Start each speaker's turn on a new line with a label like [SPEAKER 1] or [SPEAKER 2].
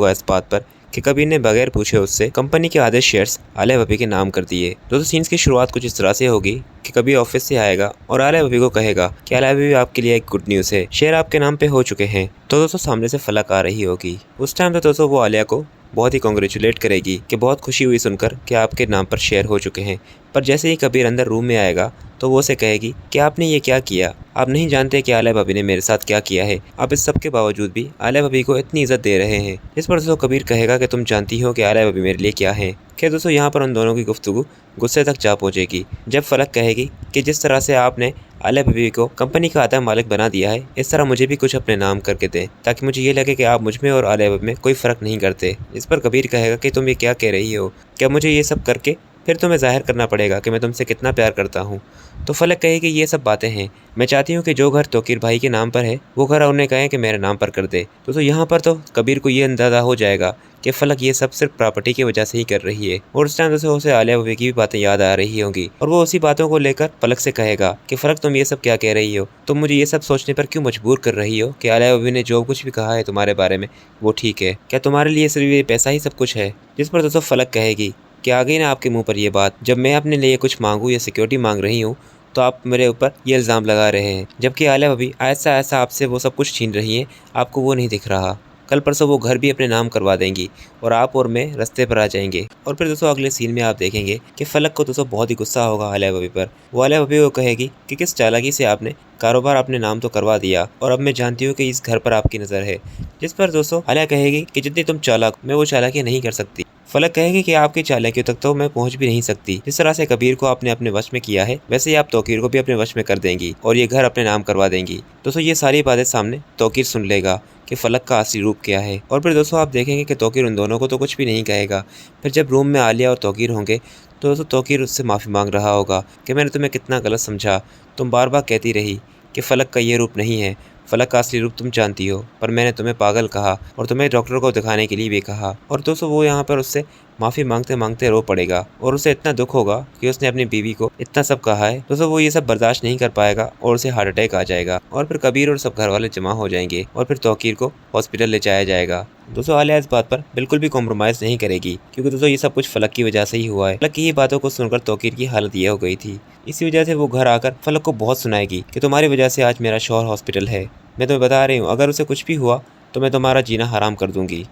[SPEAKER 1] हुआ इस बात पर कि कबीर ने बगैर पूछे उससे कंपनी के आधे शेयर्स आलिया भब्बी के नाम कर दिए। दोस्तों सीन्स की शुरुआत कुछ इस तरह से होगी कि कबीर ऑफिस से आएगा और आलिया भब्बी को कहेगा कि आलिया भब्बी आपके लिए एक गुड न्यूज़ है, शेयर आपके नाम पे हो चुके हैं। तो दोस्तों सामने से फलक आ रही होगी। उस टाइम तो दोस्तों वो आलिया को बहुत ही कॉन्ग्रेचुलेट करेगी कि बहुत खुशी हुई सुनकर कि आपके नाम पर शेयर हो चुके हैं। पर जैसे ही कबीर अंदर रूम में आएगा तो वो उसे कहेगी कि आपने ये क्या किया, आप नहीं जानते कि आलिया भब्बी ने मेरे साथ क्या किया है। आप इस सब के बावजूद भी आलिया भब्बी को इतनी इज्जत दे रहे हैं। इस पर दोस्तों कबीर कहेगा कि तुम जानती हो कि आलिया भब्बी मेरे लिए क्या है। खैर दोस्तों यहाँ पर उन दोनों की गुफ्तगू गुस्से तक जा पहुँचेगी जब फलक कहेगी कि जिस तरह से आपने आलिया भब्बी को कंपनी का आधा मालिक बना दिया है, इस तरह मुझे भी कुछ अपने नाम करके दें ताकि मुझे ये लगे कि आप मुझ में और आलिया भब्बी में कोई फ़र्क नहीं करते। इस पर कबीर कहेगा कि तुम ये क्या कह रही हो, क्या मुझे ये सब करके फिर तुम्हें ज़ाहिर करना पड़ेगा कि मैं तुमसे कितना प्यार करता हूँ। तो फलक कहेगी ये सब बातें हैं, मैं चाहती हूँ कि जो घर तौकीर भाई के नाम पर है वो घर उन्हें कहें कि मेरे नाम पर कर दे। तो यहाँ पर तो कबीर को ये अंदाज़ा हो जाएगा कि फलक ये सब सिर्फ प्रॉपर्टी की वजह से ही कर रही है। और उस टाइम दोस्तों उसे आलिया भब्बी की भी बातें याद आ रही होंगी और वो उसी बातों को लेकर फलक से कहेगा कि फलक तुम ये सब क्या कह रही हो, तुम मुझे ये सब सोचने पर क्यों मजबूर कर रही हो कि आलिया भब्बी ने जो कुछ भी कहा है तुम्हारे बारे में वो ठीक है, क्या तुम्हारे लिए सिर्फ ये पैसा ही सब कुछ है। जिस पर दोस्तों फलक कहेगी कि आ गई ना आपके मुंह पर ये बात, जब मैं अपने लिए कुछ मांगूँ या सिक्योरिटी मांग रही हूँ तो आप मेरे ऊपर ये इल्ज़ाम लगा रहे हैं, जबकि आलिया भब्बी ऐसा ऐसा आपसे वो सब कुछ छीन रही हैं, आपको वो नहीं दिख रहा। कल परसों वो घर भी अपने नाम करवा देंगी और आप और मैं रास्ते पर आ जाएंगे। और फिर दोस्तों अगले सीन में आप देखेंगे कि फलक को दोस्तों बहुत ही गुस्सा होगा आलिया भब्बी पर। वो आलिया भब्बी को कहेगी कि किस चालाकी से आपने कारोबार अपने नाम तो करवा दिया और अब मैं जानती हूँ कि इस घर पर आपकी नज़र है। जिस पर दोस्तों आलिया कहेगी कि जितनी तुम चालाक, मैं वो चालाकी नहीं कर सकती। फलक कहेगी कि आपकी चालाकियों तक तो मैं पहुंच भी नहीं सकती। जिस तरह से कबीर को आपने अपने वश में किया है वैसे ही आप तौकीर को भी अपने वश में कर देंगी और ये घर अपने नाम करवा देंगी। दोस्तों ये सारी बातें सामने तौकीर सुन लेगा कि फलक का असली रूप क्या है। और फिर दोस्तों आप देखेंगे कि तौकीर उन दोनों को तो कुछ भी नहीं कहेगा। फिर जब रूम में आलिया और तौकीर होंगे तो दोस्तों तौकीर उससे माफ़ी मांग रहा होगा कि मैंने तुम्हें कितना गलत समझा, तुम बार बार कहती रही कि फलक का ये रूप नहीं है, फलक का असली रूप तुम जानती हो, पर मैंने तुम्हें पागल कहा और तुम्हें डॉक्टर को दिखाने के लिए भी कहा। और दोस्तों वो यहाँ पर उससे माफ़ी मांगते मांगते रो पड़ेगा और उसे इतना दुख होगा कि उसने अपनी बीवी को इतना सब कहा है। दोस्तों वो ये सब बर्दाश्त नहीं कर पाएगा और उसे हार्ट अटैक आ जाएगा और फिर कबीर और सब घर वाले जमा हो जाएंगे और फिर तौकीर को हॉस्पिटल ले जाया जाएगा। दोस्तों आलिया इस बात पर बिल्कुल भी कॉम्प्रोमाइज़ नहीं करेगी क्योंकि दोस्तों ये सब कुछ फलक की वजह से ही हुआ है। फलक की ही बातों को सुनकर तौकीर की हालत ये हो गई थी। इसी वजह से वो घर आकर फलक को बहुत सुनाएगी कि तुम्हारी वजह से आज मेरा शौहर हॉस्पिटल है। मैं तुम्हें बता रही हूँ अगर उसे कुछ भी हुआ तो मैं तुम्हारा जीना हराम कर दूंगी।